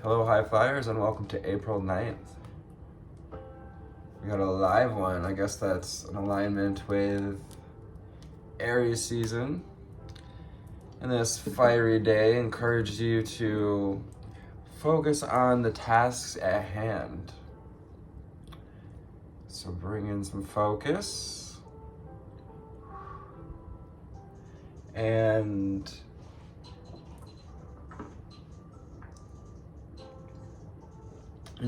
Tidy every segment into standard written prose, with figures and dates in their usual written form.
Hello, high flyers, and welcome to April 9th. We got a live one. I guess that's an alignment with Aries season. And this fiery day encourages you to focus on the tasks at hand. So bring in some focus. And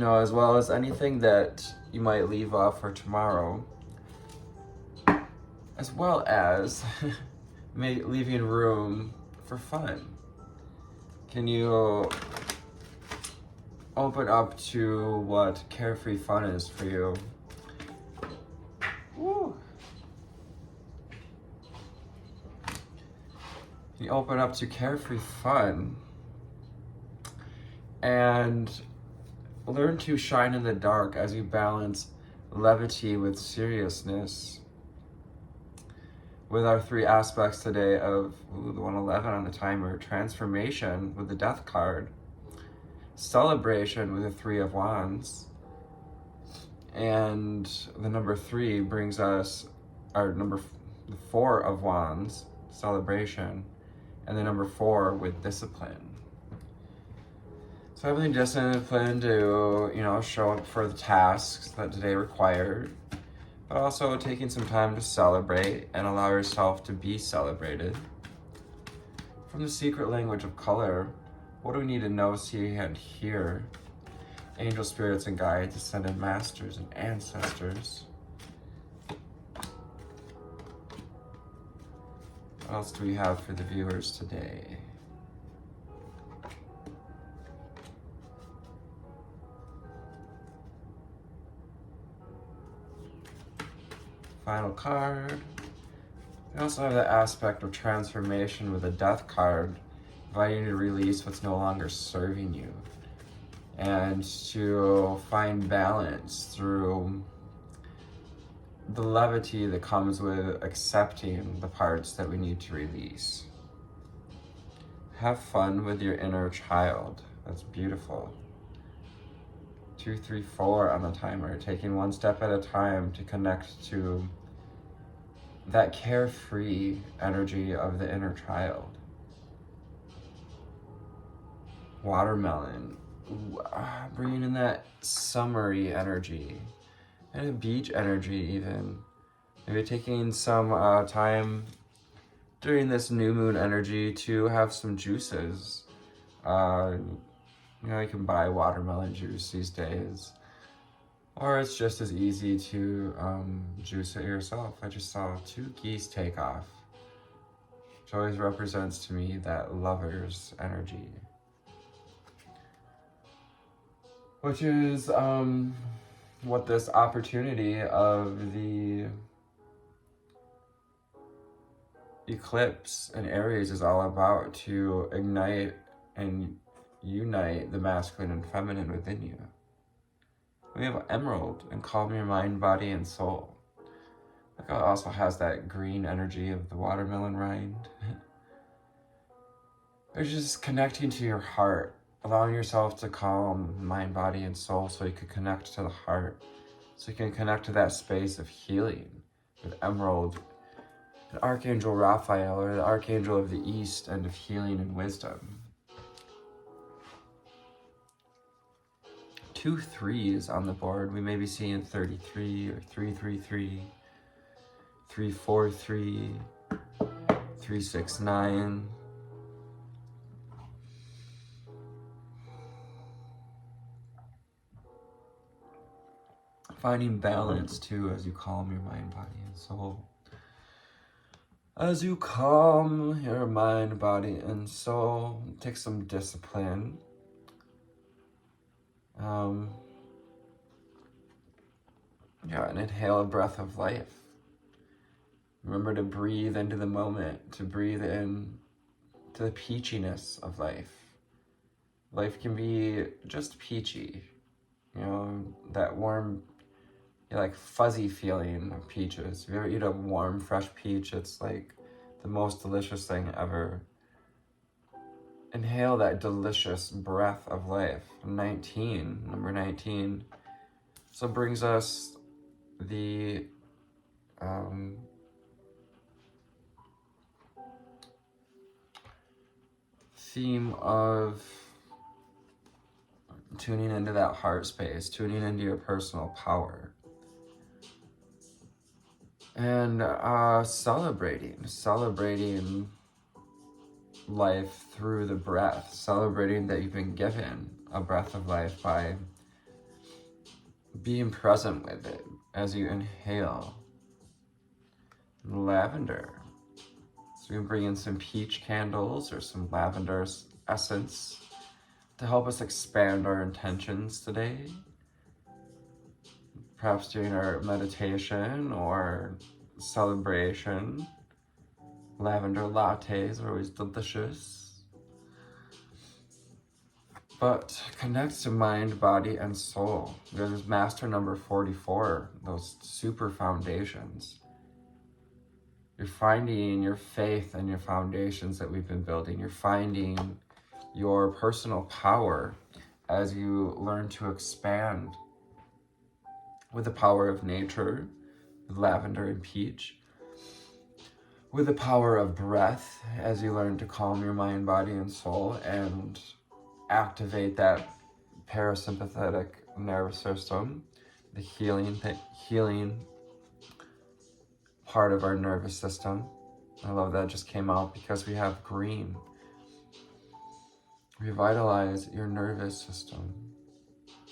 as well as anything that you might leave off for tomorrow, as well as leaving room for fun. Can you open up to what carefree fun is for you? Woo. Can you open up to carefree fun and learn to shine in the dark as you balance levity with seriousness? With our three aspects today of the 111 on the timer, transformation with the death card, celebration with the 3 of wands, and the number 3 brings us our the 4 of wands, celebration, and the number 4 with discipline. So having discipline to, show up for the tasks that today required, but also taking some time to celebrate and allow yourself to be celebrated. From the secret language of color, what do we need to know, see, and hear? Angel spirits and guides, ascended masters and ancestors. What else do we have for the viewers today? Final card. We also have the aspect of transformation with the death card, inviting you to release what's no longer serving you and to find balance through the levity that comes with accepting the parts that we need to release. Have fun with your inner child. That's beautiful. 2, 3, 4 on the timer, taking one step at a time to connect to that carefree energy of the inner child. Watermelon, bringing in that summery energy and a beach energy even. Maybe taking some time during this new moon energy to have some juices. You can buy watermelon juice these days. Or it's just as easy to juice it yourself. I just saw 2 geese take off, which always represents to me that lover's energy. Which is what this opportunity of the eclipse in Aries is all about, to ignite and unite the masculine and feminine within you. We have Emerald and calm your mind, body, and soul. It also has that green energy of the watermelon rind. It's just connecting to your heart, allowing yourself to calm mind, body, and soul so you can connect to the heart, so you can connect to that space of healing with Emerald, and Archangel Raphael, or the Archangel of the East, and of healing and wisdom. 2 3s on the board. We may be seeing 33 or 333, 343, 369. Finding balance too as you calm your mind, body, and soul. As you calm your mind, body, and soul, take some discipline. And inhale a breath of life. Remember to breathe into the moment, to breathe in to the peachiness of life. Life can be just peachy, that warm, fuzzy feeling of peaches. If you ever eat a warm, fresh peach, it's like the most delicious thing ever. inhale that delicious breath of life. 19, number 19. So brings us the theme of tuning into that heart space, tuning into your personal power. And celebrating life through the breath, celebrating that you've been given a breath of life by being present with it as you inhale. Lavender. So we bring in some peach candles or some lavender essence to help us expand our intentions today. Perhaps during our meditation or celebration. Lavender lattes are always delicious. But connect to mind, body, and soul. There's master number 44, those super foundations. You're finding your faith and your foundations that we've been building. You're finding your personal power as you learn to expand with the power of nature, with lavender and peach, with the power of breath as you learn to calm your mind, body, and soul and activate that parasympathetic nervous system, the healing part of our nervous system. I love that just came out because we have green. Revitalize your nervous system.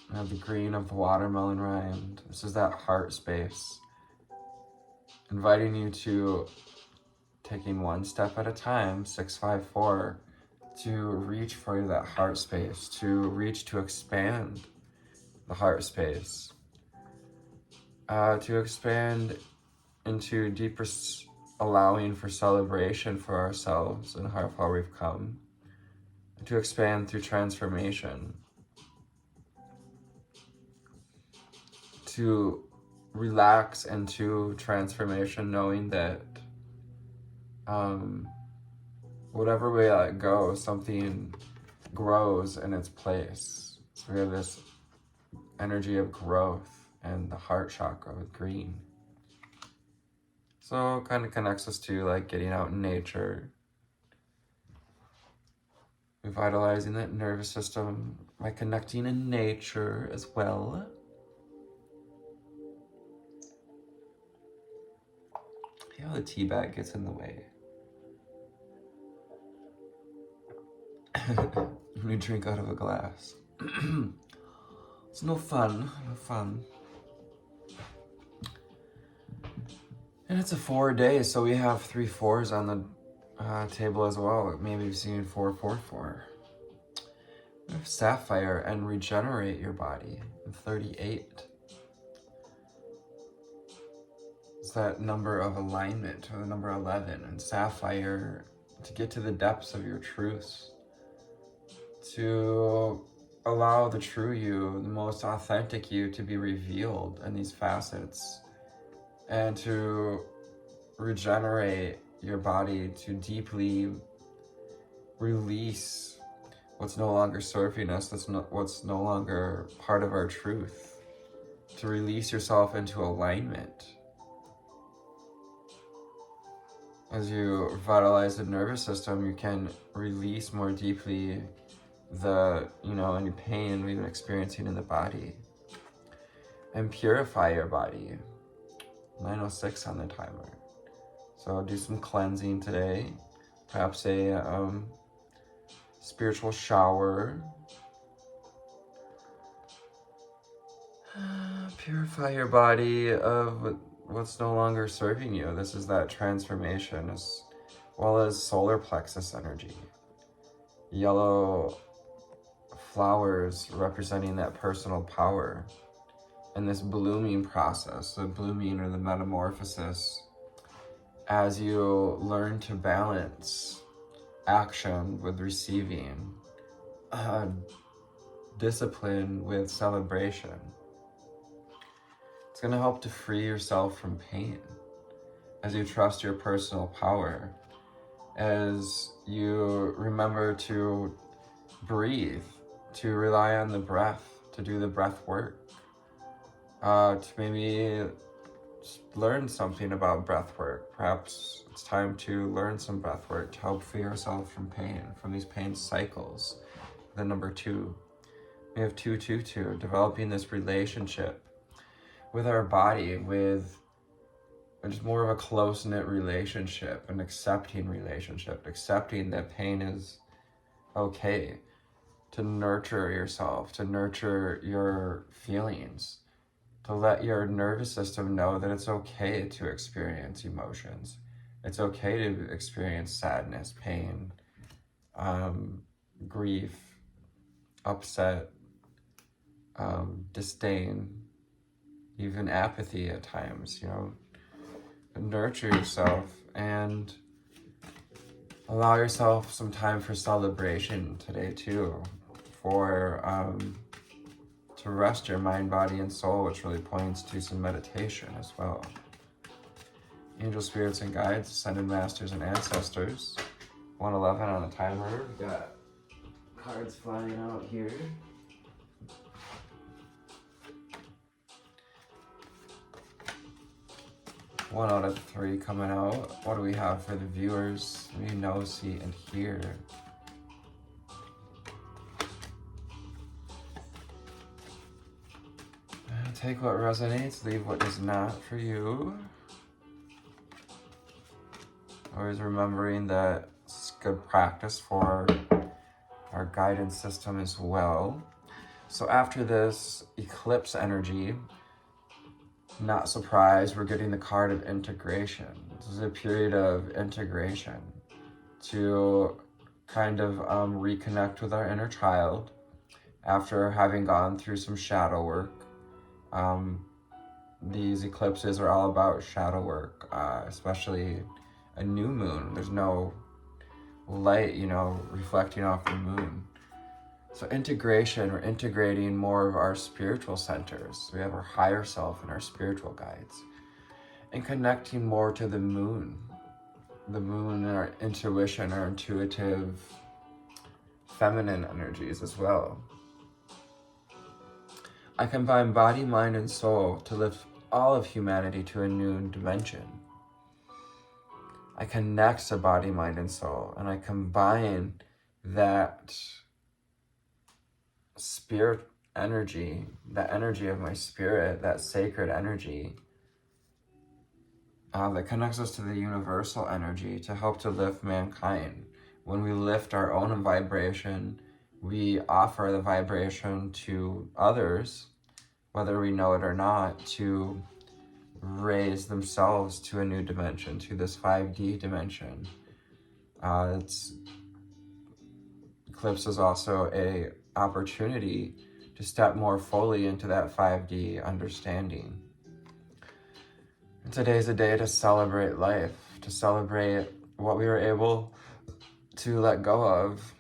We have the green of the watermelon rind. This is that heart space. Inviting you to taking one step at a time, 654, to reach for that heart space, to reach to expand the heart space, to expand into deeper allowing for celebration for ourselves and how far we've come, to expand through transformation, to relax into transformation, knowing that whatever way I let go, something grows in its place. So we have this energy of growth and the heart chakra with green. So it kind of connects us to like getting out in nature, revitalizing that nervous system by connecting in nature as well. See how the tea bag gets in the way. When you drink out of a glass. It's no fun. And it's a 4 day, so we have 3 4s on the table as well. Maybe you've seen 444. We have sapphire and regenerate your body. 38. It's that number of alignment, or the number 11. And sapphire, to get to the depths of your truths. To allow the true you, the most authentic you, to be revealed in these facets. And to regenerate your body, to deeply release what's no longer serving us, what's no longer part of our truth. To release yourself into alignment. As you revitalize the nervous system, you can release more deeply any pain we've been experiencing in the body. And purify your body. 9:06 on the timer. So do some cleansing today. Perhaps a spiritual shower. Purify your body of what's no longer serving you. This is that transformation, as well as solar plexus energy. Yellow flowers representing that personal power. And this blooming process, the blooming or the metamorphosis, as you learn to balance action with receiving, discipline with celebration. It's going to help to free yourself from pain as you trust your personal power as you remember to breathe, to rely on the breath, to do the breath work, to maybe learn something about breath work. Perhaps it's time to learn some breath work to help free ourselves from pain, from these pain cycles. Then number 2, we have 222, developing this relationship with our body, with just more of a close-knit relationship, an accepting relationship, accepting that pain is okay, to nurture yourself, to nurture your feelings, to let your nervous system know that it's okay to experience emotions. It's okay to experience sadness, pain, grief, upset, disdain, even apathy at times, you know. Nurture yourself and allow yourself some time for celebration today too, for to rest your mind, body, and soul, which really points to some meditation as well. Angel spirits and guides, ascended masters and ancestors. 111 on the timer. We got cards flying out here. One out of 3 coming out. What do we have for the viewers? We know, see, and hear. Take what resonates, leave what does not for you. Always remembering that it's good practice for our guidance system as well. So after this eclipse energy, not surprised, we're getting the card of integration. This is a period of integration to kind of reconnect with our inner child after having gone through some shadow work. These eclipses are all about shadow work, especially a new moon. There's no light, you know, reflecting off the moon. So integration, we're integrating more of our spiritual centers. We have our higher self and our spiritual guides. And connecting more to the moon. The moon and our intuition, our intuitive feminine energies as well. I combine body, mind, and soul to lift all of humanity to a new dimension. I connect to body, mind, and soul, and I combine that spirit energy, that energy of my spirit, that sacred energy that connects us to the universal energy to help to lift mankind. When we lift our own vibration, we offer the vibration to others, whether we know it or not, to raise themselves to a new dimension, to this 5D dimension. Eclipse is also a opportunity to step more fully into that 5D understanding. And today's a day to celebrate life, to celebrate what we were able to let go of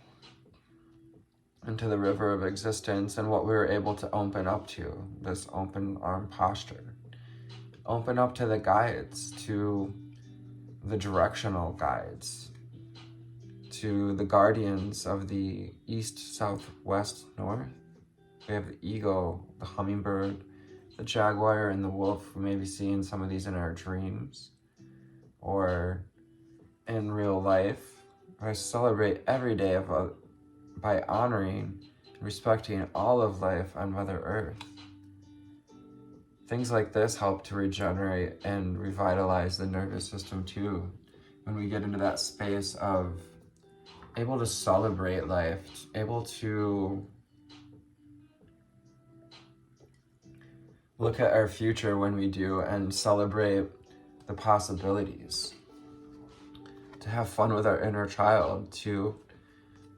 into the river of existence and what we were able to open up to, this open arm posture. Open up to the guides, to the directional guides, to the guardians of the east, south, west, north. We have the eagle, the hummingbird, the jaguar, and the wolf. We may be seeing some of these in our dreams or in real life. I celebrate every day by honoring and respecting all of life on Mother Earth. Things like this help to regenerate and revitalize the nervous system too. When we get into that space of able to celebrate life, able to look at our future when we do and celebrate the possibilities, to have fun with our inner child, to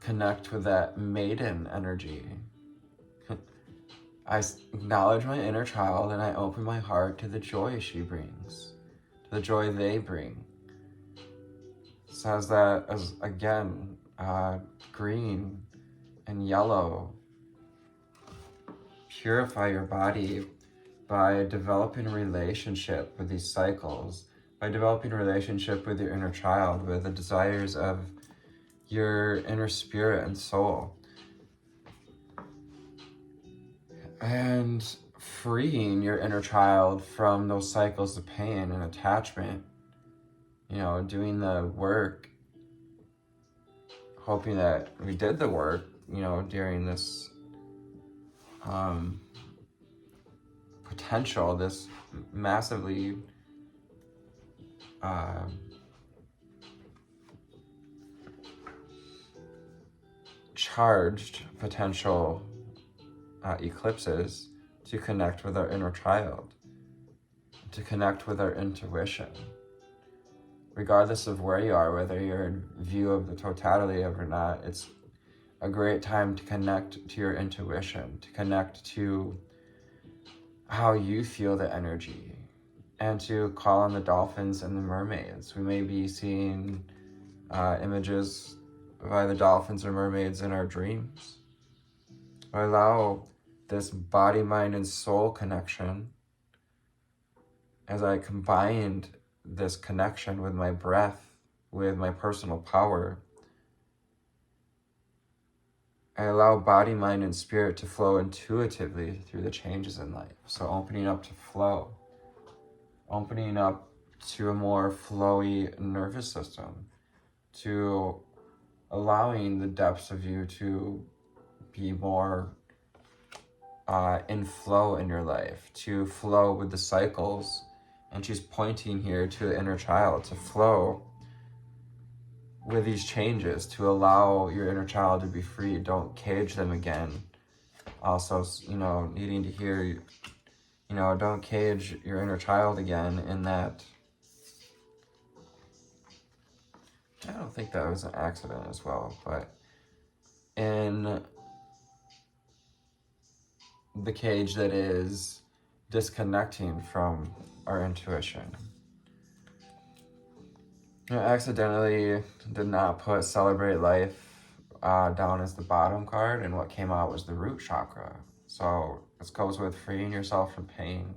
connect with that maiden energy. I acknowledge my inner child and I open my heart to the joy she brings, to the joy they bring. It says that as, again, green and yellow. Purify your body by developing a relationship with these cycles, by developing a relationship with your inner child, with the desires of your inner spirit and soul, and freeing your inner child from those cycles of pain and attachment, doing the work, hoping that we did the work, during this potential, this massively charged potential eclipses, to connect with our inner child, to connect with our intuition. Regardless of where you are, whether you're in view of the totality of or not, it's a great time to connect to your intuition, to connect to how you feel the energy, and to call on the dolphins and the mermaids. We may be seeing images by the dolphins or mermaids in our dreams. I allow this body, mind, and soul connection, as I combined this connection with my breath, with my personal power, I allow body, mind, and spirit to flow intuitively through the changes in life. So opening up to flow, opening up to a more flowy nervous system, to allowing the depths of you to be more in flow in your life, to flow with the cycles. And she's pointing here to the inner child, to flow with these changes, to allow your inner child to be free. Don't cage them again. Also, needing to hear, don't cage your inner child again, in that, I don't think that was an accident as well, but in the cage that is disconnecting from our intuition. I accidentally did not put Celebrate Life down as the bottom card, and what came out was the root chakra. So this goes with freeing yourself from pain,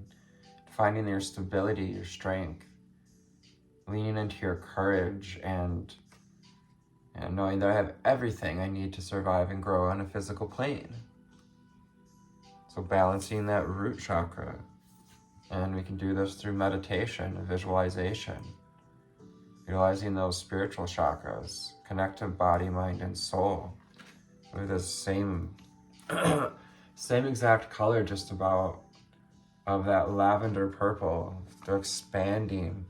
finding your stability, your strength, leaning into your courage, and knowing that I have everything I need to survive and grow on a physical plane. So balancing that root chakra. And we can do this through meditation and visualization. Utilizing those spiritual chakras, connect to body, mind, and soul with the same exact color, just about, of that lavender purple. They're expanding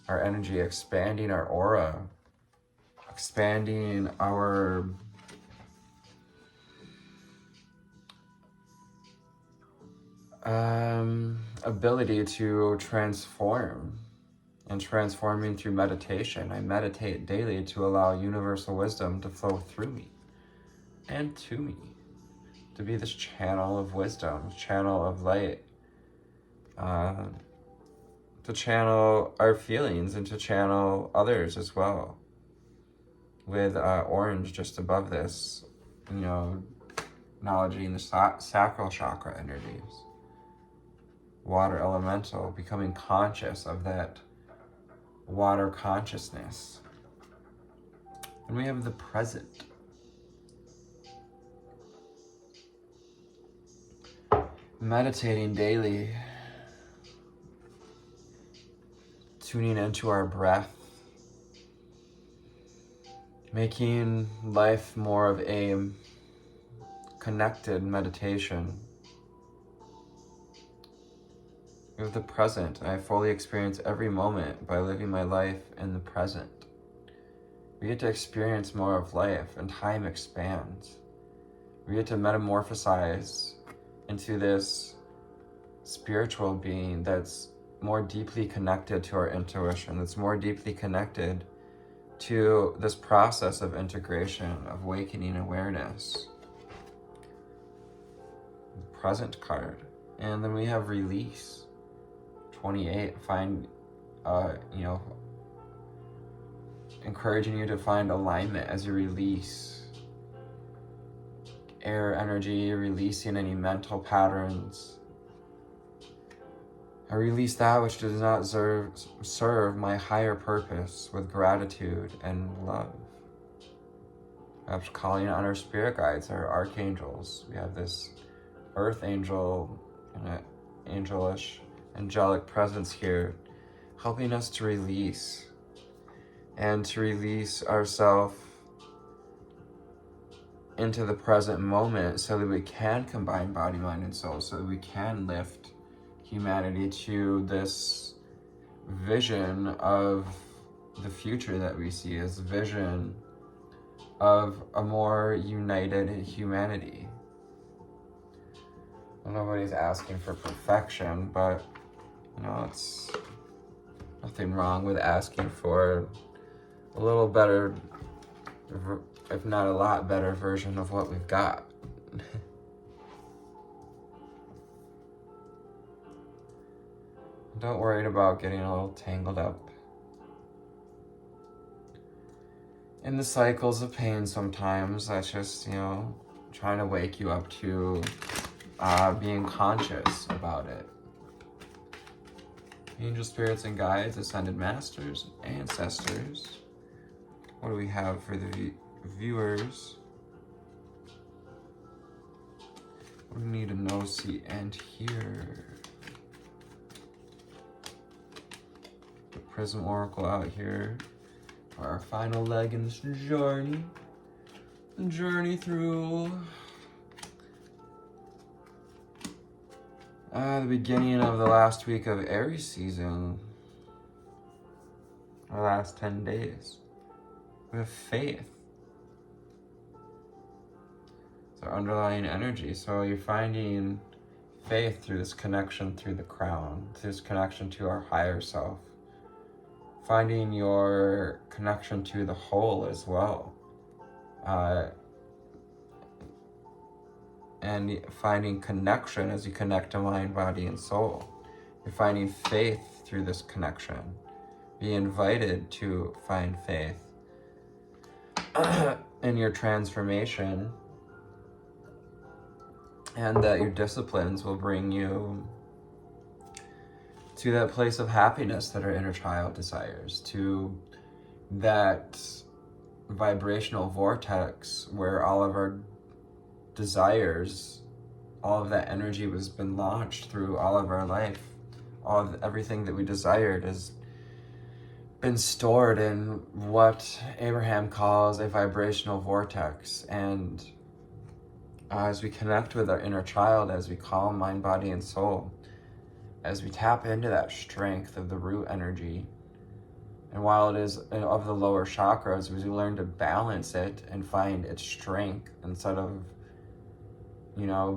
our energy, expanding our aura, expanding our ability to transform, and transforming through meditation. I meditate daily to allow universal wisdom to flow through me and to me, to be this channel of wisdom, channel of light, to channel our feelings and to channel others as well. With orange just above this, acknowledging the sacral chakra energies. Water elemental, becoming conscious of that water consciousness. And we have the present. Meditating daily, tuning into our breath, making life more of a connected meditation. With the present, I fully experience every moment by living my life in the present. We get to experience more of life, and time expands. We get to metamorphosize into this spiritual being that's more deeply connected to our intuition, that's more deeply connected to this process of integration, of awakening awareness. The present card. And then we have release. 28, find, encouraging you to find alignment as you release air energy, releasing any mental patterns, I release that which does not serve my higher purpose with gratitude and love. After calling on our spirit guides, our archangels, we have this earth angel and an angelic presence here, helping us to release ourselves into the present moment so that we can combine body, mind, and soul, so that we can lift humanity to this vision of the future that we see, as vision of a more united humanity. Well, nobody's asking for perfection, but it's nothing wrong with asking for a little better, if not a lot better version of what we've got. Don't worry about getting a little tangled up in the cycles of pain sometimes. That's just, trying to wake you up to being conscious about it. Angel spirits and guides, ascended masters, ancestors. What do we have for the viewers? What do we need to know, see, and hear? The Prism Oracle out here for our final leg in this journey. The journey through the beginning of the last week of Aries season. Our last 10 days. We have faith. It's our underlying energy. So you're finding faith through this connection through the crown, through this connection to our higher self. Finding your connection to the whole as well. And finding connection as you connect to mind, body, and soul. You're finding faith through this connection. Be invited to find faith in your transformation, and that your disciplines will bring you to that place of happiness that our inner child desires, to that vibrational vortex where all of our desires, all of that energy has been launched through all of our life. Everything that we desired has been stored in what Abraham calls a vibrational vortex. And as we connect with our inner child, as we calm mind, body, and soul, as we tap into that strength of the root energy, and while it is of the lower chakras, as we learn to balance it and find its strength instead of,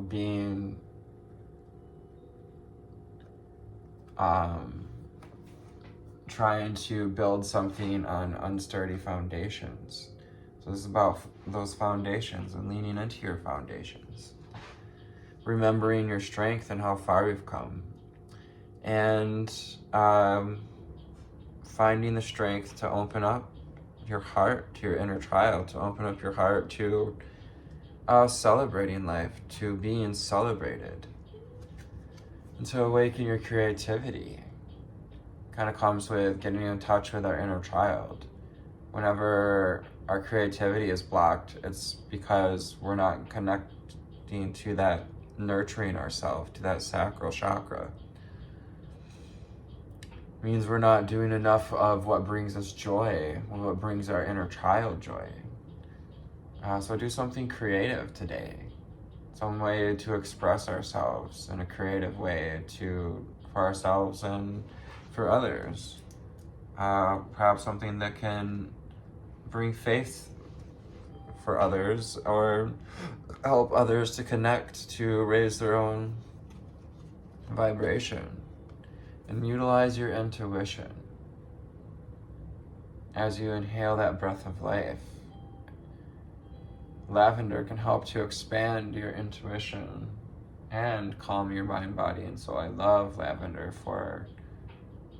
being trying to build something on unsturdy foundations. So this is about those foundations and leaning into your foundations. Remembering your strength and how far we've come. And finding the strength to open up your heart to your inner child, to open up your heart to celebrating life, to being celebrated, and to awaken your creativity. Kind of comes with getting in touch with our inner child. Whenever our creativity is blocked, it's because we're not connecting to that nurturing ourselves, to that sacral chakra. It means we're not doing enough of what brings us joy, what brings our inner child joy. So do something creative today. Some way to express ourselves in a creative way for ourselves and for others. Perhaps something that can bring faith for others or help others to connect, to raise their own vibration. And utilize your intuition as you inhale that breath of life. Lavender can help to expand your intuition and calm your mind, body, and soul. I love lavender for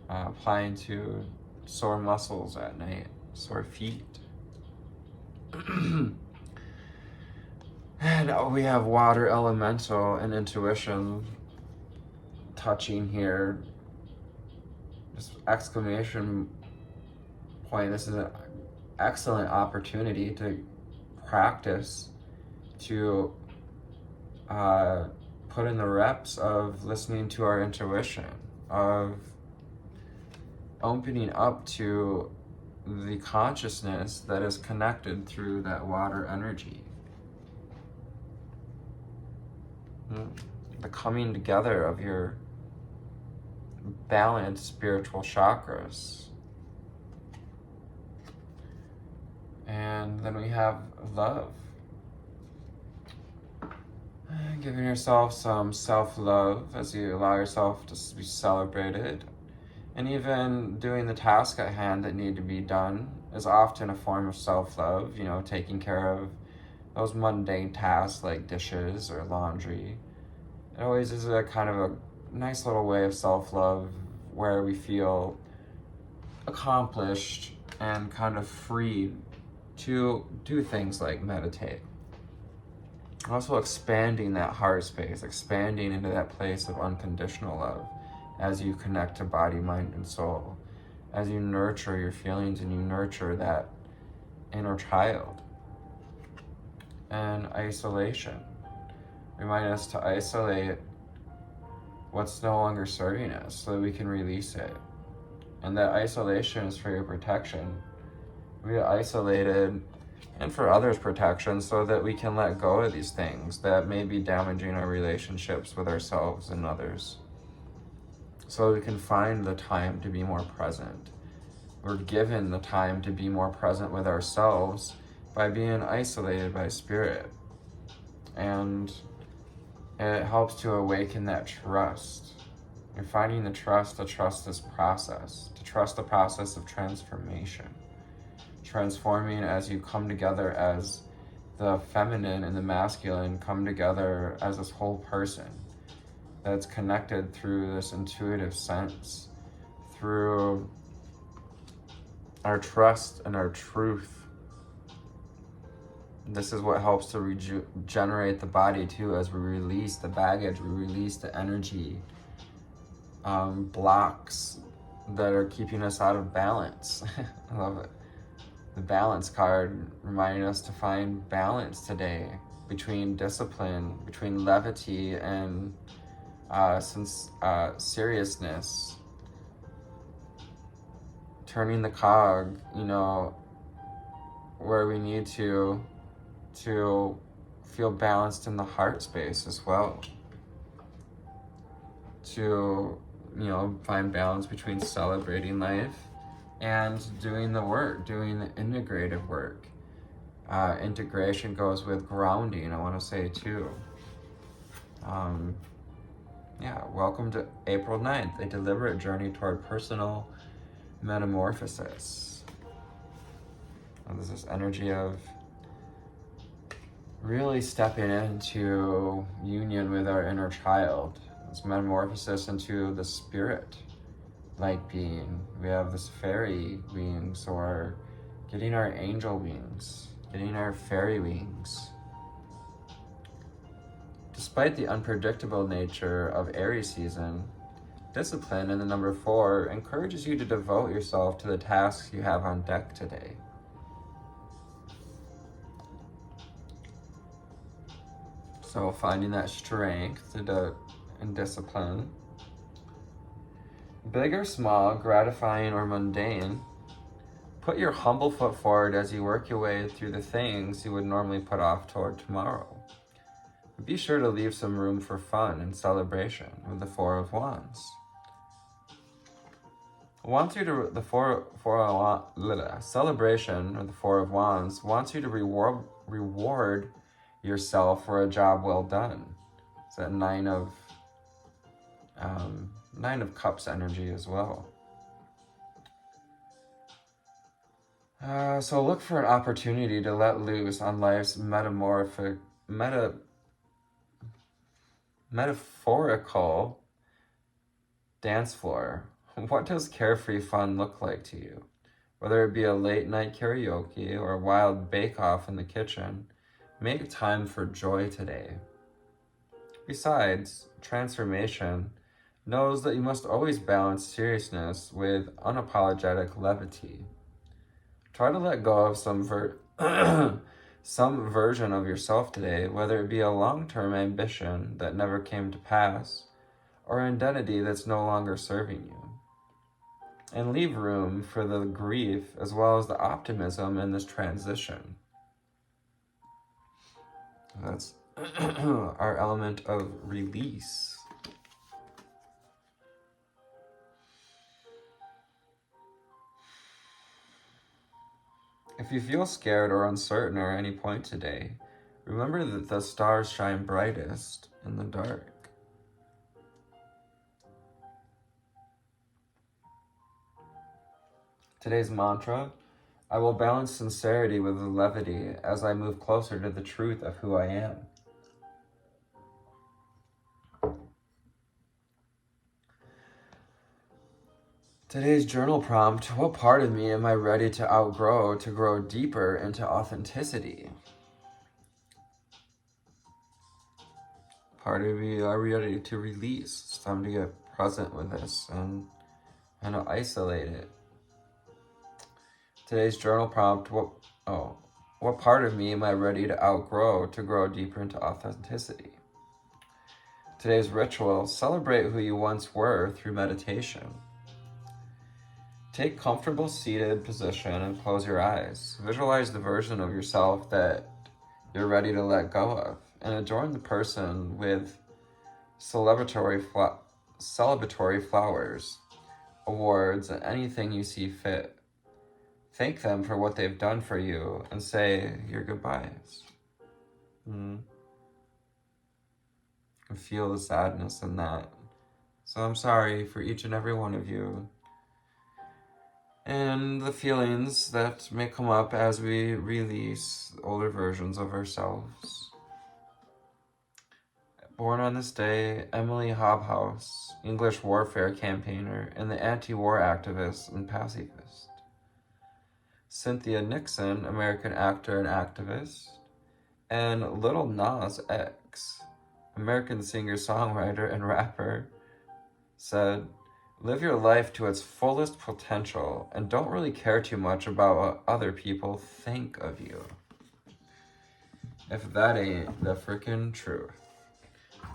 applying to sore muscles at night, sore feet. And we have water elemental and intuition touching here, Just exclamation point. This is an excellent opportunity to practice, to put in the reps of listening to our intuition, of opening up to the consciousness that is connected through that water energy. The coming together of your balanced spiritual chakras. And then we have love. Giving yourself some self-love as you allow yourself to be celebrated. And even doing the task at hand that need to be done is often a form of self-love, you know, taking care of those mundane tasks like dishes or laundry. It always is a kind of a nice little way of self-love where we feel accomplished and kind of free to do things like meditate. Also expanding that heart space, expanding into that place of unconditional love as you connect to body, mind, and soul, as you nurture your feelings and you nurture that inner child. And isolation. Remind us to isolate what's no longer serving us so that we can release it. And that isolation is for your protection. We get isolated and for others' protection so that we can let go of these things that may be damaging our relationships with ourselves and others. So we can find the time to be more present. We're given the time to be more present with ourselves by being isolated by spirit. And it helps to awaken that trust. You're finding the trust to trust this process, to trust the process of transformation. Transforming as you come together as the feminine and the masculine come together as this whole person that's connected through this intuitive sense, through our trust and our truth. This is what helps to regenerate the body too, as we release the baggage, we release the energy blocks that are keeping us out of balance. I love it. The balance card reminding us to find balance today between discipline, between levity and seriousness. Turning the cog, you know, where we need to feel balanced in the heart space as well. To, you know, find balance between celebrating life and doing the work, doing the integrative work. Integration goes with grounding, I want to say too. Welcome to April 9th, a deliberate journey toward personal metamorphosis. And there's this energy of really stepping into union with our inner child. This metamorphosis into the spirit like being. We have this fairy wings, or getting our angel wings, getting our fairy wings. Despite the unpredictable nature of Aries season, discipline in the number 4 encourages you to devote yourself to the tasks you have on deck today. So finding that strength and discipline. Big or small, gratifying or mundane, put your humble foot forward as you work your way through the things you would normally put off toward tomorrow. Be sure to leave some room for fun and celebration with the 4 of Wands. Celebration with the 4 of Wands wants you to reward yourself for a job well done. It's that 9 of Cups energy as well. So look for an opportunity to let loose on life's metaphorical dance floor. What does carefree fun look like to you? Whether it be a late night karaoke or a wild bake-off in the kitchen, make time for joy today. Besides, transformation knows that you must always balance seriousness with unapologetic levity. Try to let go of some some version of yourself today, whether it be a long-term ambition that never came to pass, or an identity that's no longer serving you. And leave room for the grief as well as the optimism in this transition. That's our element of release. If you feel scared or uncertain at any point today, remember that the stars shine brightest in the dark. Today's mantra: I will balance sincerity with levity as I move closer to the truth of who I am. Today's journal prompt: what part of me am I ready to outgrow to grow deeper into authenticity? Part of me are ready to release. It's time to get present with this and isolate it. Today's journal prompt: what part of me am I ready to outgrow to grow deeper into authenticity? Today's ritual: celebrate who you once were through meditation. Take comfortable seated position and close your eyes. Visualize the version of yourself that you're ready to let go of, and adorn the person with celebratory flowers, awards, and anything you see fit. Thank them for what they've done for you and say your goodbyes. And feel the sadness in that. So I'm sorry for each and every one of you, and the feelings that may come up as we release older versions of ourselves. Born on this day, Emily Hobhouse, English warfare campaigner and the anti-war activist and pacifist. Cynthia Nixon, American actor and activist. And Little Nas X, American singer-songwriter and rapper, said, live your life to its fullest potential and don't really care too much about what other people think of you. If that ain't the freaking truth.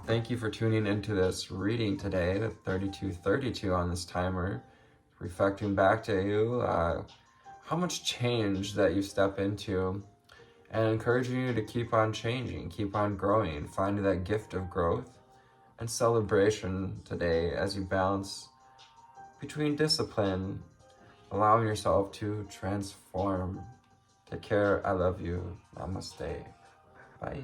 Thank you for tuning into this reading today, the 3232 on this timer, reflecting back to you how much change that you step into, and encouraging you to keep on changing, keep on growing, find that gift of growth and celebration today as you balance between discipline, allowing yourself to transform. Take care. I love you. Namaste. Bye.